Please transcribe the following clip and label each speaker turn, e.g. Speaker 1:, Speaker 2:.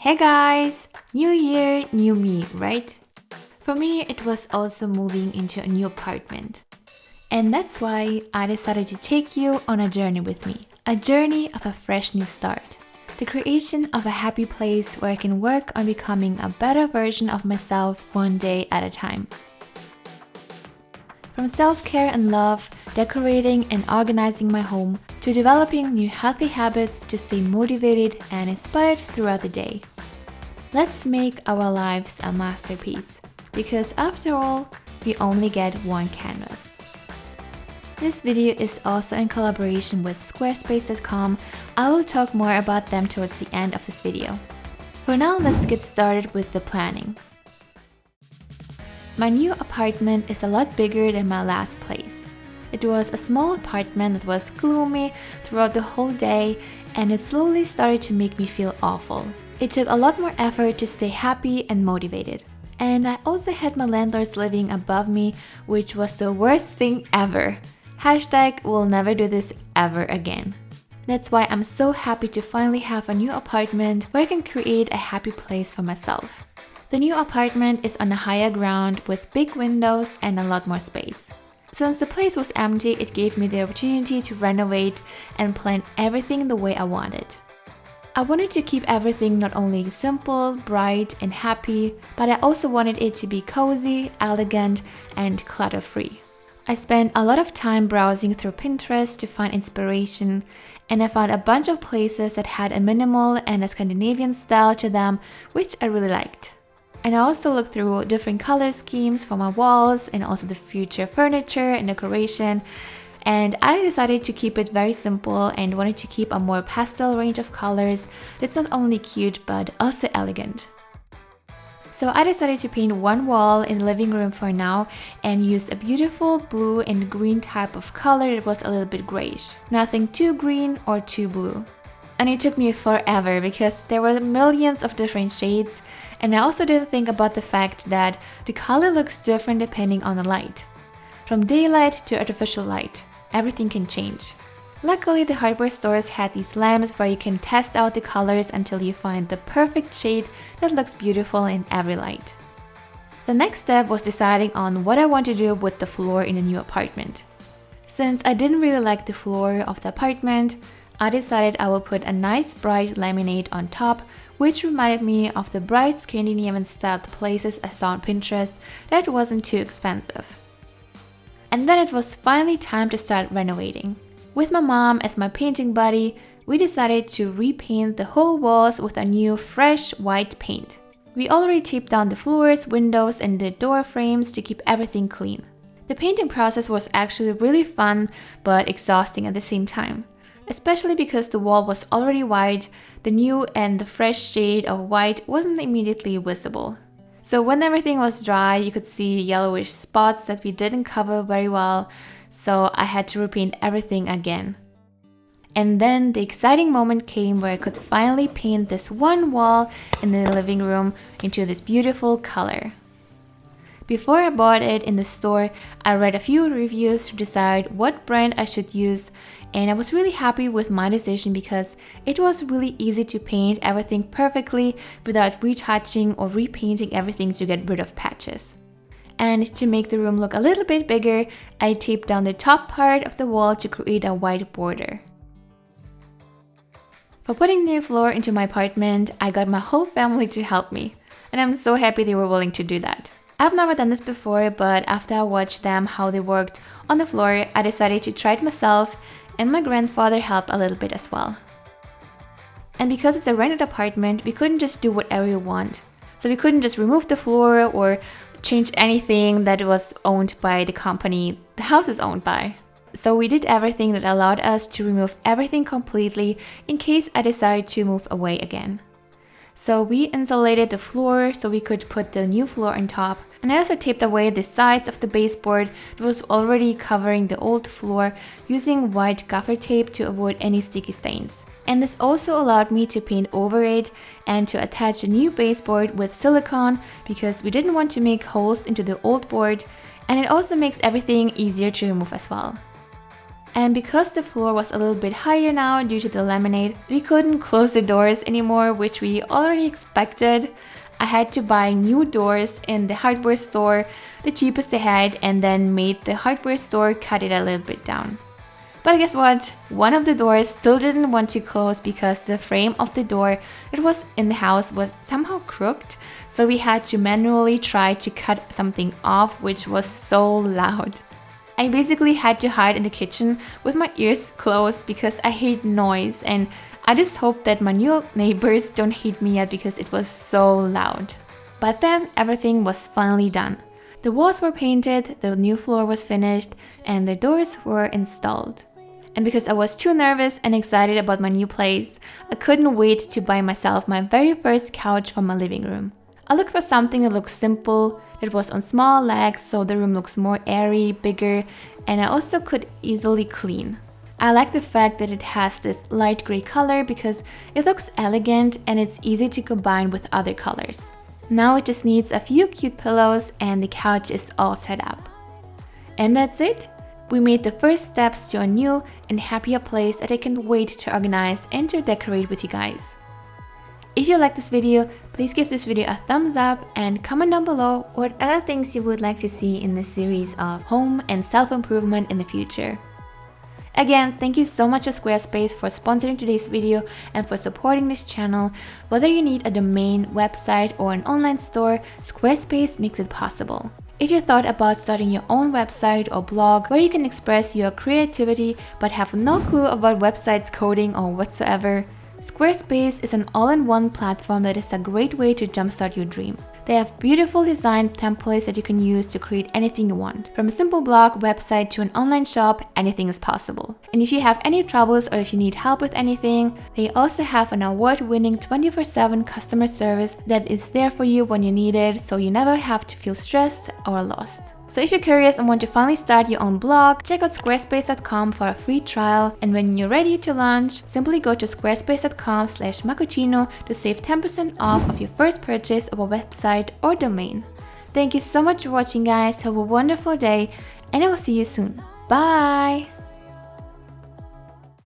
Speaker 1: Hey guys! New year, new me, right? For me, it was also moving into a new apartment. And that's why I decided to take you on a journey with me. A journey of a fresh new start. The creation of a happy place where I can work on becoming a better version of myself one day at a time. From self-care and love, decorating and organizing my home, to developing new healthy habits to stay motivated and inspired throughout the day. Let's make our lives a masterpiece, because after all, we only get one canvas. This video is also in collaboration with Squarespace.com. I will talk more about them towards the end of this video. For now, let's get started with the planning. My new apartment is a lot bigger than my last place. It was a small apartment that was gloomy throughout the whole day, and it slowly started to make me feel awful. It took a lot more effort to stay happy and motivated. And I also had my landlords living above me, which was the worst thing ever. Hashtag will never do this ever again. That's why I'm so happy to finally have a new apartment where I can create a happy place for myself. The new apartment is on a higher ground with big windows and a lot more space. Since the place was empty, it gave me the opportunity to renovate and plan everything the way I wanted. I wanted to keep everything not only simple, bright, and happy, but I also wanted it to be cozy, elegant, and clutter-free. I spent a lot of time browsing through Pinterest to find inspiration, and I found a bunch of places that had a minimal and a Scandinavian style to them, which I really liked. And I also looked through different color schemes for my walls and also the future furniture and decoration. And I decided to keep it very simple and wanted to keep a more pastel range of colors that's not only cute but also elegant. So I decided to paint one wall in the living room for now and use a beautiful blue and green type of color that was a little bit grayish. Nothing too green or too blue. And it took me forever because there were millions of different shades, and I also didn't think about the fact that the color looks different depending on the light. From daylight to artificial light, everything can change. Luckily, the hardware stores had these lamps where you can test out the colors until you find the perfect shade that looks beautiful in every light. The next step was deciding on what I want to do with the floor in the new apartment. Since I didn't really like the floor of the apartment, I decided I will put a nice bright laminate on top, which reminded me of the bright Scandinavian styled places I saw on Pinterest that wasn't too expensive. And then it was finally time to start renovating. With my mom as my painting buddy, we decided to repaint the whole walls with a new fresh white paint. We already taped down the floors, windows, and the door frames to keep everything clean. The painting process was actually really fun but exhausting at the same time. Especially because the wall was already white, the new and the fresh shade of white wasn't immediately visible. So when everything was dry, you could see yellowish spots that we didn't cover very well, so I had to repaint everything again. And then the exciting moment came where I could finally paint this one wall in the living room into this beautiful color. Before I bought it in the store, I read a few reviews to decide what brand I should use, and I was really happy with my decision because it was really easy to paint everything perfectly without retouching or repainting everything to get rid of patches. And to make the room look a little bit bigger, I taped down the top part of the wall to create a white border. For putting the new floor into my apartment, I got my whole family to help me, and I'm so happy they were willing to do that. I've never done this before, but after I watched them how they worked on the floor, I decided to try it myself, and my grandfather helped a little bit as well. And because it's a rented apartment, we couldn't just do whatever we want. So we couldn't just remove the floor or change anything that was owned by the company the house is owned by. So we did everything that allowed us to remove everything completely in case I decide to move away again. So we insulated the floor so we could put the new floor on top. And I also taped away the sides of the baseboard that was already covering the old floor using white gaffer tape to avoid any sticky stains. And this also allowed me to paint over it and to attach a new baseboard with silicone because we didn't want to make holes into the old board, and it also makes everything easier to remove as well. And because the floor was a little bit higher now due to the laminate, we couldn't close the doors anymore, which we already expected. I had to buy new doors in the hardware store, the cheapest they had, and then made the hardware store cut it a little bit down. But guess what? One of the doors still didn't want to close because the frame of the door that was in the house was somehow crooked, so we had to manually try to cut something off, which was so loud. I basically had to hide in the kitchen with my ears closed because I hate noise, and I just hope that my new neighbors don't hate me yet because it was so loud. But then everything was finally done. The walls were painted, the new floor was finished, and the doors were installed. And because I was too nervous and excited about my new place, I couldn't wait to buy myself my very first couch for my living room. I looked for something that looked simple, that was on small legs so the room looks more airy, bigger, and I also could easily clean. I like the fact that it has this light gray color because it looks elegant and it's easy to combine with other colors. Now it just needs a few cute pillows and the couch is all set up. And that's it. We made the first steps to a new and happier place that I can't wait to organize and to decorate with you guys. If you like this video, please give this video a thumbs up and comment down below what other things you would like to see in this series of home and self-improvement in the future. Again, thank you so much to Squarespace for sponsoring today's video and for supporting this channel. Whether you need a domain, website, or an online store, Squarespace makes it possible. If you thought about starting your own website or blog where you can express your creativity but have no clue about websites, coding, or whatsoever, Squarespace is an all-in-one platform that is a great way to jumpstart your dream. They have beautiful designed templates that you can use to create anything you want. From a simple blog, website to an online shop, anything is possible. And if you have any troubles or if you need help with anything, they also have an award-winning 24/7 customer service that is there for you when you need it, so you never have to feel stressed or lost. So if you're curious and want to finally start your own blog, check out squarespace.com for a free trial. And when you're ready to launch, simply go to squarespace.com/makoccino to save 10% off of your first purchase of a website or domain. Thank you so much for watching, guys. Have a wonderful day and I will see you soon. Bye!